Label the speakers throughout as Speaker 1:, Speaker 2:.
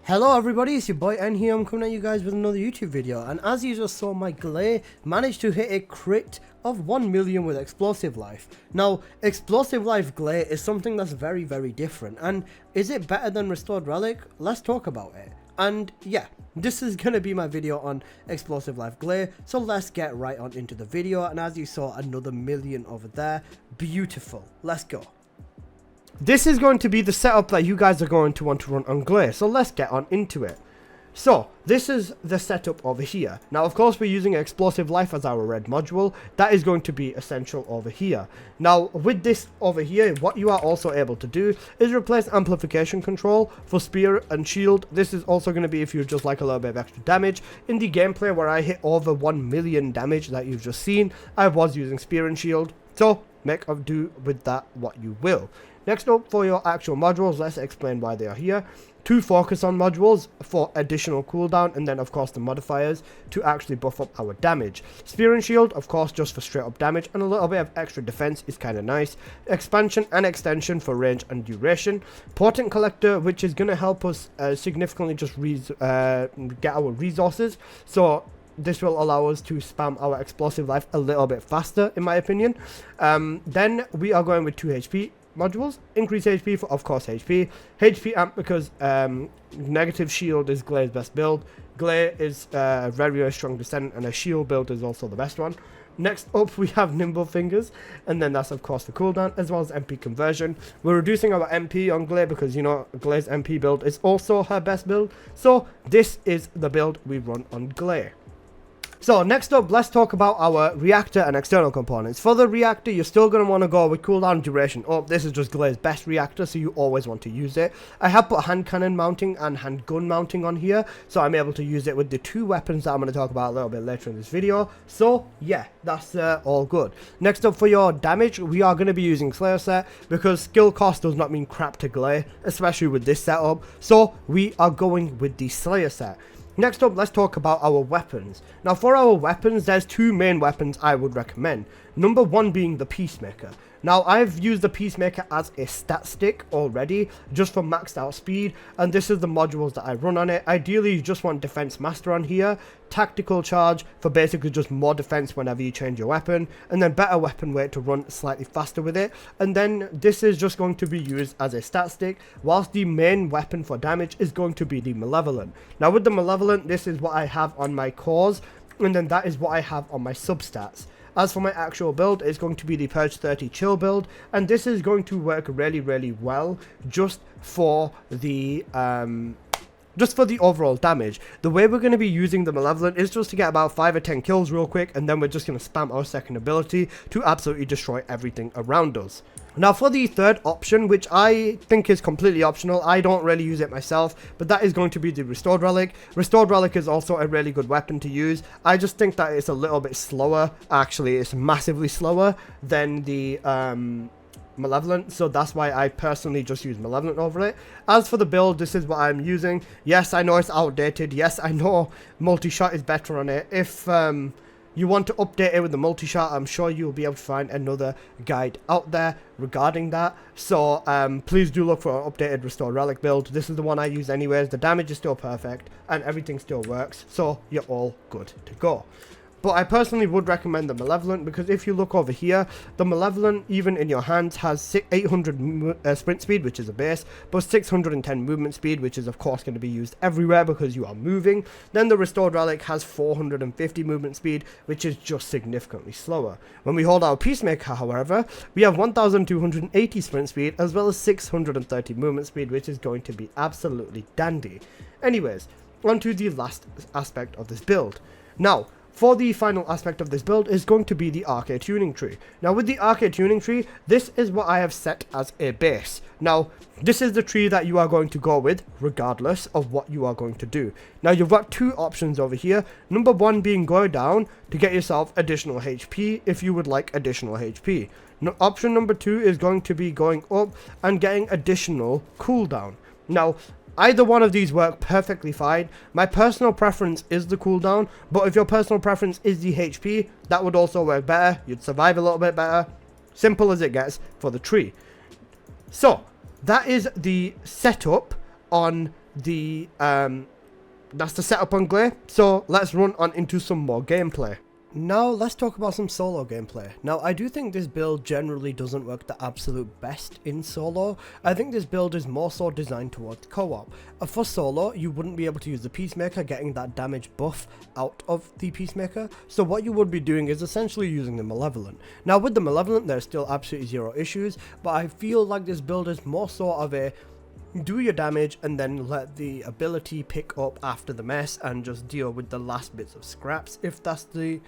Speaker 1: Hello everybody, it's your boy N here. I'm coming at you guys with another YouTube video, and as you just saw, my Gley managed to hit a crit of 1 million with Explosive Life. Now, Explosive Life Gley is something that's very different, and is it better than Restored Relic? Let's talk about it. And yeah, this is gonna be my video on Explosive Life Gley, so let's get right on into the video. And as you saw, another million over there, beautiful. Let's go. This is going to be the setup that you guys are going to want to run on Gley, so let's get on into it. So, this is the setup over here. Now, of course, we're using Explosive Life as our red module. That is going to be essential over here. Now, with this over here, what you are also able to do is replace Amplification Control for Spear and Shield. This is also going to be if you just like a little bit of extra damage. In the gameplay where I hit over 1 million damage that you've just seen, I was using Spear and Shield. So, make of do with that what you will. Next up, for your actual modules, let's explain why they are here. 2 focus on modules for additional cooldown, and then of course the modifiers to actually buff up our damage. Spear and Shield, of course, just for straight up damage, and a little bit of extra defense is kind of nice. Expansion and extension for range and duration. Portent Collector, which is going to help us significantly just get our resources. So this will allow us to spam our Explosive Life a little bit faster, in my opinion. Then we are going with 2 HP modules. Increase HP for, of course, HP amp because negative shield is Gley's best build. Gley is very strong Descendant, and a shield build is also the best one. Next up, we have Nimble Fingers, and then that's of course the cooldown, as well as MP conversion. We're reducing our MP on Gley because, you know, Gley's MP build is also her best build, so this is the build we run on Gley. So next up, let's talk about our reactor and external components. For the reactor, you're still going to want to go with cooldown duration up. This is just Gley's best reactor, so you always want to use it. I have put hand cannon mounting and hand gun mounting on here, so I'm able to use it with the 2 weapons that I'm going to talk about a little bit later in this video. So yeah, that's all good. Next up, for your damage, we are going to be using Slayer set because skill cost does not mean crap to Gley, especially with this setup. So we are going with the Slayer set. Next up, let's talk about our weapons. Now, for our weapons, there's 2 main weapons I would recommend. Number 1 being the Peacemaker. Now, I've used the Peacemaker as a stat stick already, just for maxed out speed, and this is the modules that I run on it. Ideally, you just want Defense Master on here, Tactical Charge for basically just more defense whenever you change your weapon, and then better weapon weight to run slightly faster with it. And then this is just going to be used as a stat stick, whilst the main weapon for damage is going to be the Malevolent. Now, with the Malevolent, this is what I have on my cores, and then that is what I have on my substats. As for my actual build, it's going to be the Purge 30 Chill build, and this is going to work really well just for the overall damage. The way we're going to be using the Malevolent is just to get about 5 or 10 kills real quick, and then we're just going to spam our second ability to absolutely destroy everything around us. Now, for the third option, which I think is completely optional, I don't really use it myself, but that is going to be the Restored Relic. Restored Relic is also a really good weapon to use. I just think that it's a little bit slower. Actually, it's massively slower than the Malevolent, so that's why I personally just use Malevolent over it. As for the build, this is what I'm using. Yes, I know it's outdated. Yes, I know multi-shot is better on it. If you want to update it with the multi-shot, I'm sure you'll be able to find another guide out there regarding that. So please do look for an updated Restored Relic build. This is the one I use anyways. The damage is still perfect and everything still works, so you're all good to go. But I personally would recommend the Malevolent because if you look over here, the Malevolent, even in your hands, has 800 sprint speed, which is a base, but 610 movement speed, which is of course going to be used everywhere because you are moving. Then the Restored Relic has 450 movement speed, which is just significantly slower. When we hold our Peacemaker, however, we have 1280 sprint speed as well as 630 movement speed, which is going to be absolutely dandy. Anyways, on to the last aspect of this build. Now, for the final aspect of this build is going to be the Arcade Tuning Tree. Now, with the Arcade Tuning Tree, this is what I have set as a base. Now, this is the tree that you are going to go with, regardless of what you are going to do. Now, you've got 2 options over here. Number 1 being go down to get yourself additional HP if you would like additional HP. Option number 2 is going to be going up and getting additional cooldown. Now, either one of these work perfectly fine. My personal preference is the cooldown, but if your personal preference is the HP, that would also work better. You'd survive a little bit better. Simple as it gets for the tree. So, that is the setup on that's the setup on Gley. So let's run on into some more gameplay. Now let's talk about some solo gameplay. Now I do think this build generally doesn't work the absolute best in solo. I think this build is more so designed towards co-op. For solo, you wouldn't be able to use the Peacemaker, getting that damage buff out of the Peacemaker. So what you would be doing is essentially using the Malevolent. Now with the Malevolent there's still absolutely zero issues, but I feel like this build is more so of a do your damage and then let the ability pick up after the mess and just deal with the last bits of scraps, if that's the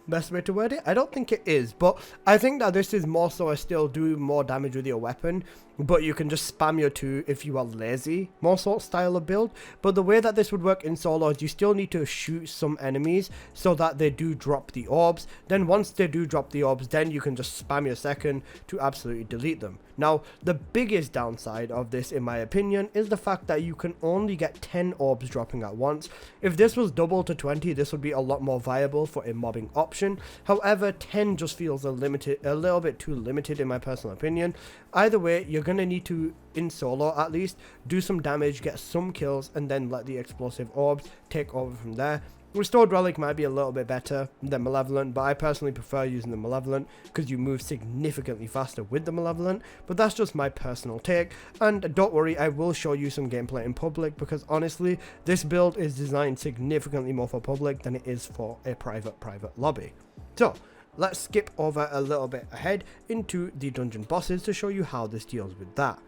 Speaker 1: best way to word it. I don't think it is, but I think that this is more so a still do more damage with your weapon, but you can just spam your 2 if you are lazy, more sort of style of build. But the way that this would work in solo is you still need to shoot some enemies so that they do drop the orbs. Then once they do drop the orbs, then you can just spam your second to absolutely delete them. Now the biggest downside of this in my opinion is the fact that you can only get 10 orbs dropping at once. If this was double to 20, this would be a lot more viable for a mobbing option. However, 10 just feels a little bit too limited in my personal opinion. Either way, you're going to need to, in solo at least, do some damage, get some kills, and then let the explosive orbs take over from there. Restored Relic might be a little bit better than Malevolent, but I personally prefer using the Malevolent because you move significantly faster with the Malevolent. But that's just my personal take, and don't worry, I will show you some gameplay in public because honestly, this build is designed significantly more for public than it is for a private lobby. So let's skip over a little bit ahead into the dungeon bosses to show you how this deals with that.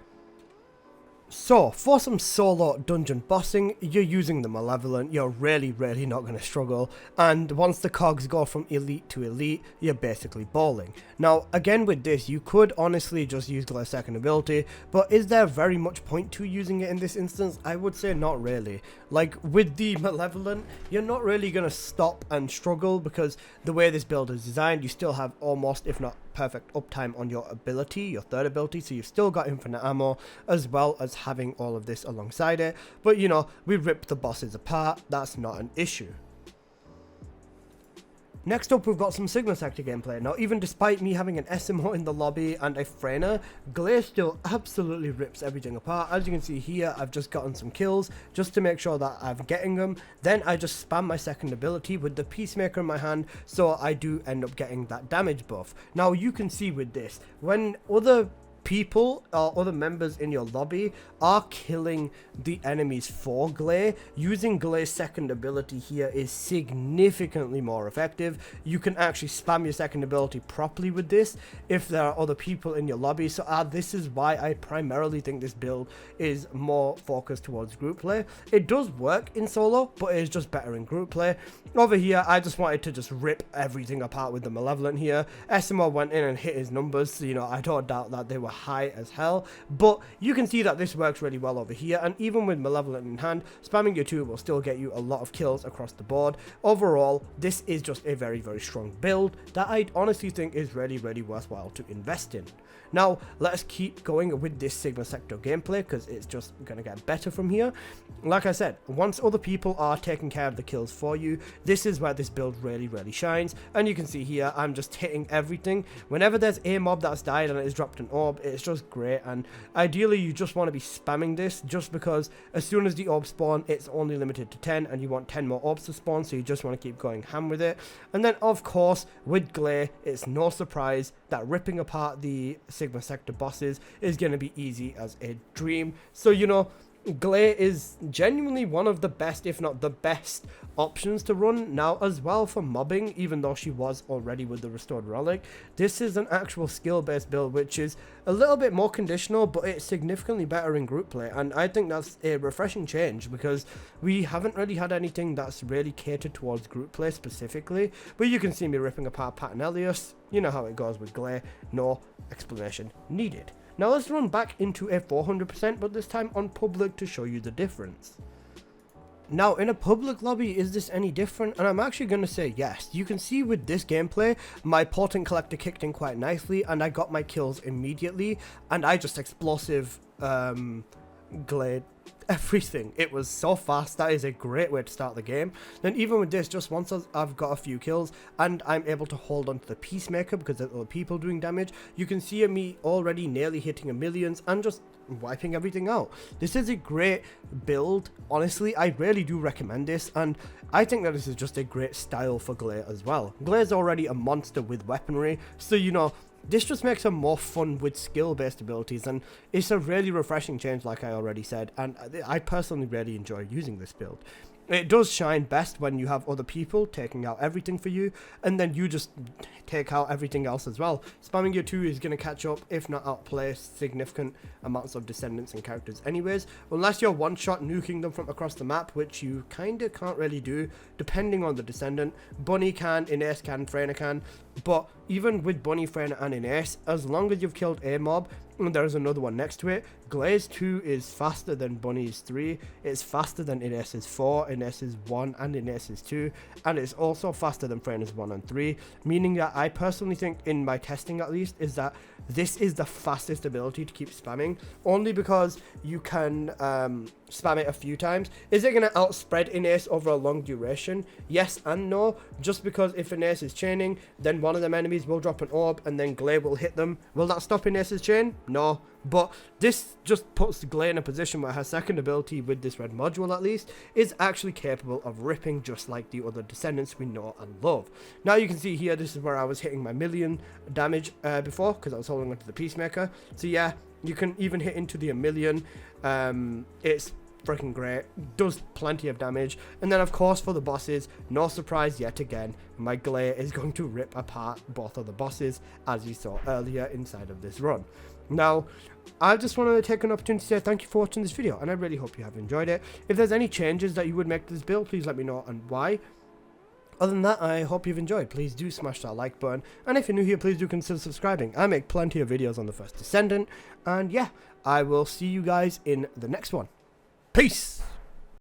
Speaker 1: So, for some solo dungeon bossing, you're using the Malevolent, you're really not going to struggle, and once the cogs go from elite to elite, you're basically bowling. Now, again with this, you could honestly just use Gley's second ability, but is there very much point to using it in this instance? I would say not really. Like, with the Malevolent, you're not really going to stop and struggle because the way this build is designed, you still have almost, if not perfect uptime on your ability, your third ability, so you've still got infinite ammo as well as having all of this alongside it. But you know, we rip the bosses apart, that's not an issue. Next up, we've got some Sigma Sector gameplay. Now, even despite me having an SMO in the lobby and a Freyner, Gley still absolutely rips everything apart. As you can see here, I've just gotten some kills just to make sure that I'm getting them. Then I just spam my second ability with the Peacemaker in my hand, so I do end up getting that damage buff. Now, you can see with this, when other people or other members in your lobby are killing the enemies for Gley, using Gley's second ability here is significantly more effective. You can actually spam your second ability properly with this if there are other people in your lobby. So this is why I primarily think this build is more focused towards group play. It does work in solo, but it is just better in group play. Over here, I just wanted to just rip everything apart with the Malevolent here. SMO went in and hit his numbers, so, you know, I don't doubt that they were high as hell, but you can see that this works really well over here, and even with Malevolent in hand, spamming your 2 will still get you a lot of kills across the board. Overall, this is just a very strong build that I honestly think is really worthwhile to invest in. Now, let's keep going with this Sigma Sector gameplay because it's just gonna get better from here. Like I said, once other people are taking care of the kills for you, this is where this build really shines. And you can see here, I'm just hitting everything. Whenever there's a mob that's died and it has dropped an orb, it's just great. And ideally, you just want to be spamming this just because as soon as the orbs spawn, it's only limited to 10 and you want 10 more orbs to spawn, so you just want to keep going ham with it. And then, of course, with Gley, it's no surprise that ripping apart the Sigma Sector bosses is going to be easy as a dream. So, you know, Gley is genuinely one of the best, if not the best, options to run now as well for mobbing, even though she was already with the Restored Relic. This is an actual skill-based build, which is a little bit more conditional, but it's significantly better in group play, and I think that's a refreshing change because we haven't really had anything that's really catered towards group play specifically. But you can see me ripping apart Patanelius. You know how it goes with Gley, no explanation needed. Now let's run back into a 400%, but this time on public to show you the difference. Now, in a public lobby, is this any different? And I'm actually going to say yes. You can see with this gameplay, my Potent Collector kicked in quite nicely, and I got my kills immediately, and I just explosive Gley everything. It was so fast. That is a great way to start the game. Then even with this, just once I've got a few kills and I'm able to hold on to the Peacemaker because there's other people doing damage, you can see me already nearly hitting a millions and just wiping everything out. This is a great build. Honestly, I really do recommend this, and I think that this is just a great style for Gley as well. Gley is already a monster with weaponry, so you know, this just makes him more fun with skill-based abilities, and it's a really refreshing change like I already said, and I personally really enjoy using this build. It does shine best when you have other people taking out everything for you, and then you just take out everything else as well. Spamming your 2 is going to catch up, if not outplay significant amounts of Descendants and characters anyways, unless you're one-shot nuking them from across the map, which you kinda can't really do, depending on the Descendant. Bunny can, Inés can, Freyna can, but even with Bunny, Freyna and Inés, as long as you've killed a mob, and there's another one next to it, Gley's 2 is faster than Bunny's 3, it's faster than Inés's 4, Inés's 1 and Inés's 2, and it's also faster than Freyna's 1 and 3, meaning that I personally think, in my testing at least, is that this is the fastest ability to keep spamming, only because you can spam it a few times. Is it going to outspread Inés over a long duration? Yes and no, just because if Inés is chaining, then one of them enemies will drop an orb and then Gley will hit them. Will that stop Inés's chain? No, but this just puts Gley in a position where her second ability with this red module at least is actually capable of ripping just like the other Descendants we know and love. Now you can see here, this is where I was hitting my million damage before because I was holding onto the Peacemaker. So yeah, you can even hit into the 1,000,000. It's freaking great, does plenty of damage. And then of course for the bosses, no surprise yet again, my Gley is going to rip apart both of the bosses, as you saw earlier inside of this run. Now, I just want to take an opportunity to say thank you for watching this video, and I really hope you have enjoyed it. If there's any changes that you would make to this build, please let me know and why. Other than that, I hope you've enjoyed. Please do smash that like button, and if you're new here, please do consider subscribing. I make plenty of videos on the first Descendant, and yeah, I will see you guys in the next one. Peace!